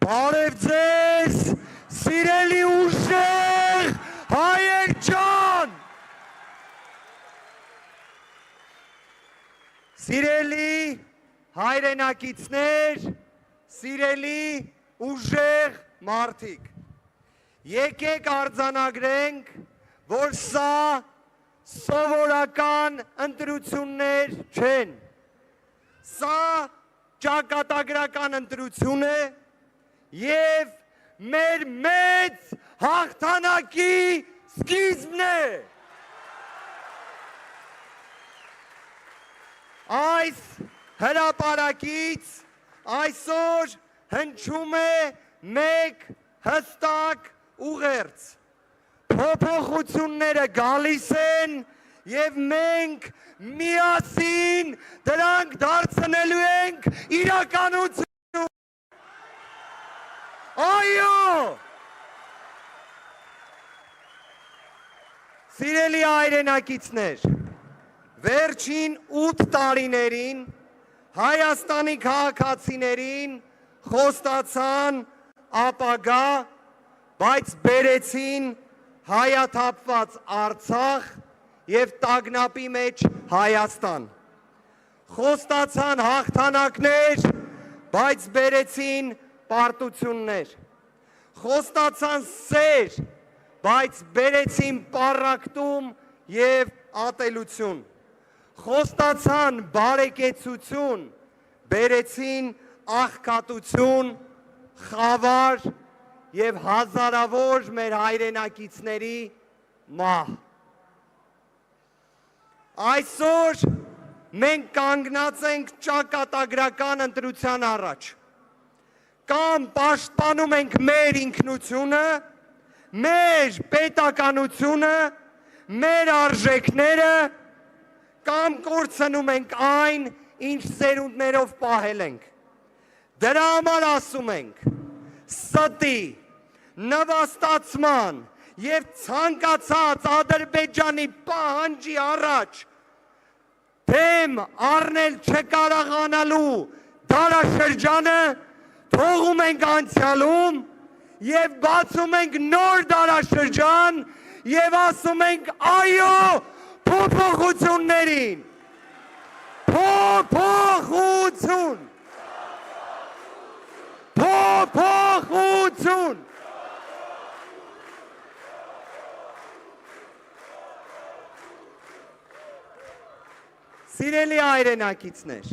Բարև ձեզ, սիրելի ուժեղ հայեր ջան, սիրելի հայրենակիցներ, սիրելի ուժեղ մարդիկ, եկեք արձանագրենք, որ սա սովորական ընտրություններ չեն, սա ճակատագրական ընտրություն է և մեր մեծ հաղթանակի սկիզբն է։ Այս հրապարակից այսօր հնչում է մեկ հստակ ուղերձ։ Փոփոխությունները գալիս են և մենք միասին դրանք դարձնելու ենք իրականություն։ Այո! Սիրելի հայրենակիցներ, վերջին 8 տարիներին Հայաստանի քաղաքացիներին խոստացան ապագա, բայց բերեցին հայաթափված Արցախ և տագնապի մեջ Հայաստան։ Խոստացան հաղթանակներ, բայց բերեցին պարտություններ, խոստացան սեր, բայց բերեցին պառակտում և ատելություն, խոստացան բարեկեցություն, բերեցին աղքատություն, խավար և հազարավոր մեր հայրենակիցների մահ։ Այսօր մենք կանգնած ենք ճակատագրական ընտրության առաջ։ Կամ պաշտպանում ենք մեր ինքնությունը, մեր պետականությունը, մեր արժեքները, կամ կորցնում ենք այն, ինչ սերունդներով պահել ենք։ Դրա համար ասում ենք, ստի, նվաստացման և ցանկացած Ադրբեջանի պահանջի առաջ դեմ առնել չկարողանալու դարաշրջանը թողում ենք անցյալում և բացում ենք նոր դարաշրջան և ասում ենք այո փոփոխություններին։ Փոփոխություն։ Փոփոխություն։ Սիրելի հայրենակիցներ,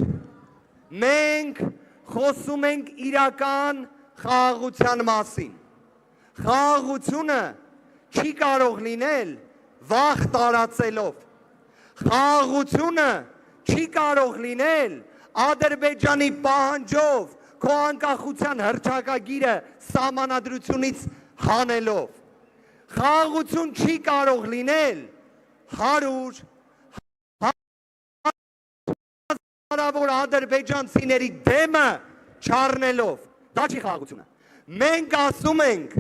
մենք խոսում ենք իրական խաղաղության մասին։ Խաղաղությունը չի կարող լինել վախ տարածելով։ Խաղաղությունը չի կարող լինել Ադրբեջանի պահանջով քո անկախության հռչակագիրը սահմանադրությունից հանելով։ Խաղաղություն չի կարող լինել 100 հազարավոր ադրբեջանցիների դեմը չառնելով, դա չի խաղաղությունը։ Մենք ասում ենք,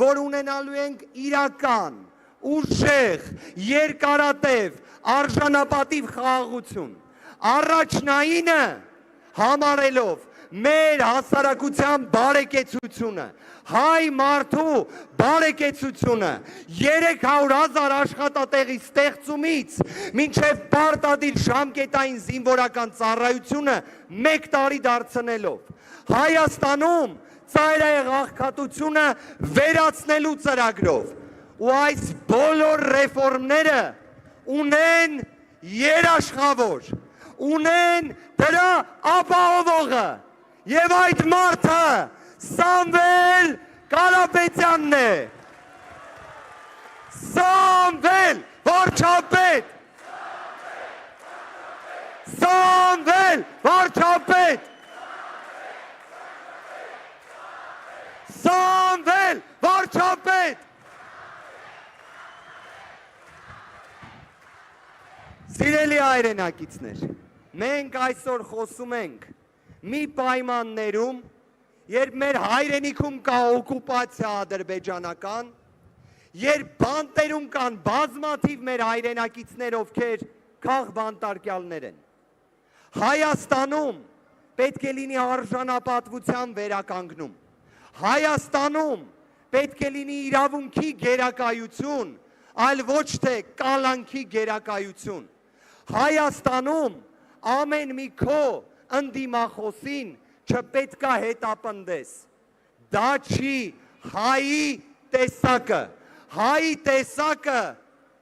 որ ունենալու ենք իրական, ուժեղ, երկարատև, արժանապատիվ խաղաղություն։ Առաջնայինը համարելով մեր հասարակության բարեկեցությունը, հայ մարդու բարեկեցությունը, 300,000 աշխատատեղի ստեղծումից մինչև պարտադիր ժամկետային զինվորական ծառայությունը 1 տարի դարձնելով, Հայաստանում ծայրահեղ աղքատությունը վերացնելու ծրագրով ու այս բոլոր ռեֆորմները ունեն երաշխավոր, ունեն դրա ապահովողը և այդ մարդը Սամվել Կարապետյանն է։ Սամվել վարչապետ։ Սամվել վարչապետ։ Սամվել վարչապետ։ Սիրելի հայրենակիցներ, մենք այսօր խոսում ենք մի պայմաններում, երբ մեր հայրենիքում կա օկուպացիա ադրբեջանական, երբ բանտերում կան բազմաթիվ մեր հայրենակիցներ, ովքեր քաղբանտարկյալներ են։ Հայաստանում պետք է լինի արժանապատվության վերականգնում։ Հայաստանում պետք է լինի իրավունքի գերակայություն, այլ ոչ թե կալանքի գերակայություն։ Հայաստանում ամեն մի քո ընդդիմախոսին չպետք է հետապնդես։ Դա չի հայի տեսակը։ Հայի տեսակը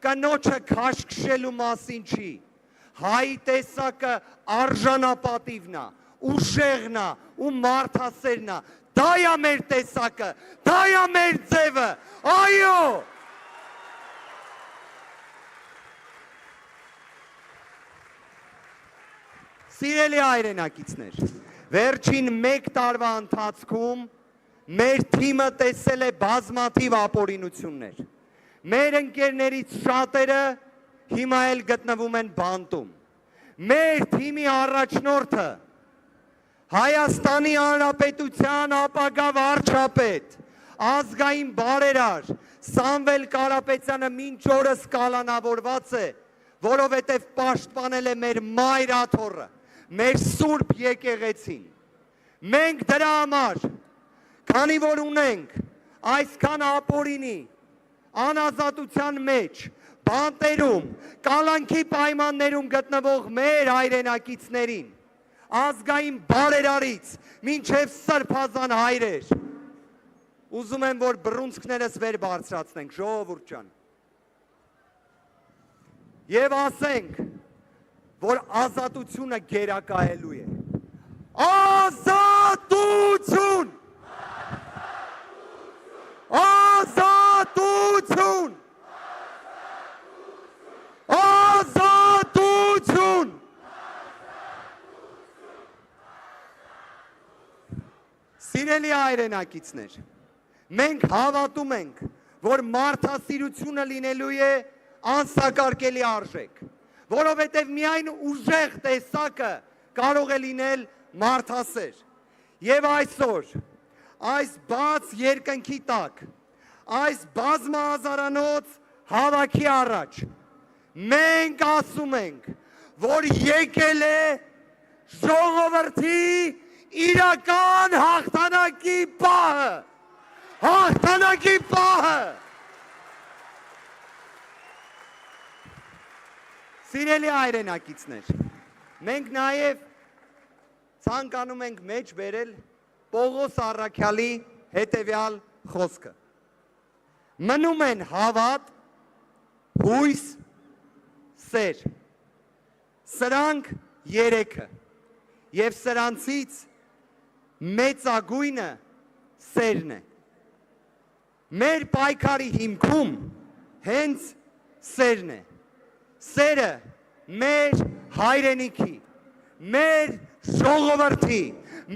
կնոջը քաշքշելու մասին չի։ Հայի տեսակը արժանապատիվն է, ուժեղն է ու մարդասերն է։ Դա է մեր տեսակը, դա է մեր ձևը, այո։ Սիրելի հայրենակիցներ, վերջին 1 տարվա ընթացքում մեր թիմը տեսել է բազմաթիվ ապօրինություններ։ Մեր ընկերներից շատերը հիմա էլ գտնվում են բանտում։ Մեր թիմի առաջնորդը Հայաստանի Հանրապետության ապագա վարչապետ, ազգային բարերար Սամվել Կարապետյանը մինչ օրս կալանավորված է, որովհետև պաշտպանել է մեր մայր աթոռը, մեր սուրբ եկեղեցին։ Մենք դրա համար, քանի որ ունենք այսքան ապօրինի, անազատության մեջ, բանտերում, կալանքի պայմաններում գտնվող մեր հայրենակիցներին, ազգային բարերարից մինչև սրբազան հայրեր, ուզում եմ, որ բռունցքներս վեր բարձրացնենք, ժողովուրդ ջան, և ասենք, որ ազատությունը գերակայելու է։ Ազատություն! Ազատություն! Ազատություն! Սիրելի հայրենակիցներ, մենք հավատում ենք, որ մարդասիրությունը լինելու է անսակարկելի արժեք, որովհետև միայն ուժեղ տեսակը կարող է լինել մարդասեր։ Եվ այսօր, այս բաց երկնքի տակ, այս բազմահազարանոց հավաքի առաջ, մենք ասում ենք, որ եկել է ժողովրդի իրական հաղթանակի պահը, հաղթանակի պահը։ Սիրելի հայրենակիցներ, մենք նաև ցանկանում ենք մեջ բերել Պողոս Առաքյալի հետևյալ խոսքը. մնում են հավատ, հույս, սեր, սրանք երեքը, և սրանցից մեծագույնը սերն է։ Մեր պայքարի հիմքում հենց սերն է։ Սերը մեր հայրենիքի, մեր ժողովրդի,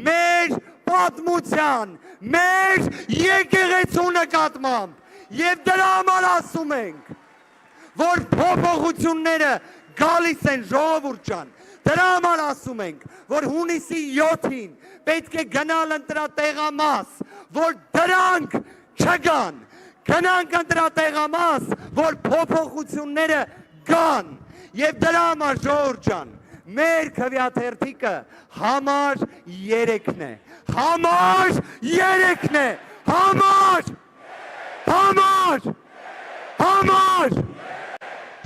մեր պատմության, մեր եկեղեցու նկատմամբ և դրա համար ասում ենք, որ փոփոխությունները գալիս են, ժողովուրդ ջան, դրա համար ասում ենք, որ հունիսի 7-ին պետք է գնալ ընտրատեղամաս, որ դրանք չգան, գնանք ընտրատեղամաս, որ փոփոխությունները գան, և դրա համար ժողովուրդ ջան, մեր քվեաթերթիկը համար 3-ն է, համար 3-ն է, համար,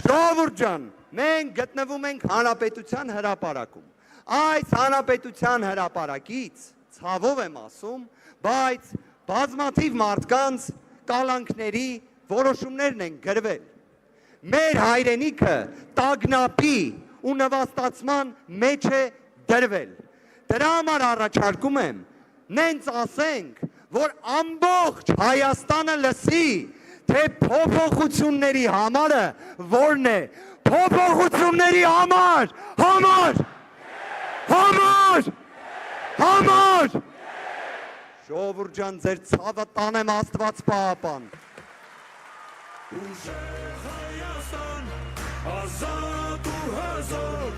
ժողովուրդ ջան, մենք գտնվում ենք հանրապետության հրապարակում, այս հանրապետության հրապարակից, ցավով եմ ասում, բայց բազմաթիվ մարդկանց կալանքների որոշումներն են գրվել, մեր հայրենիքը տագնապի ու նվաստացման մեջ է դրվել, դրա համար առաջարկում եմ, նենց ասենք, որ ամբողջ Հայաստանը լսի, թե փոփոխությունների համարը որն է, փոփոխությունների համար, ժողովուրդ ջան, ձեր ցավը տանեմ Աստված պահապան։ Ուժեղ Հայաստան, ազատ ու հզոր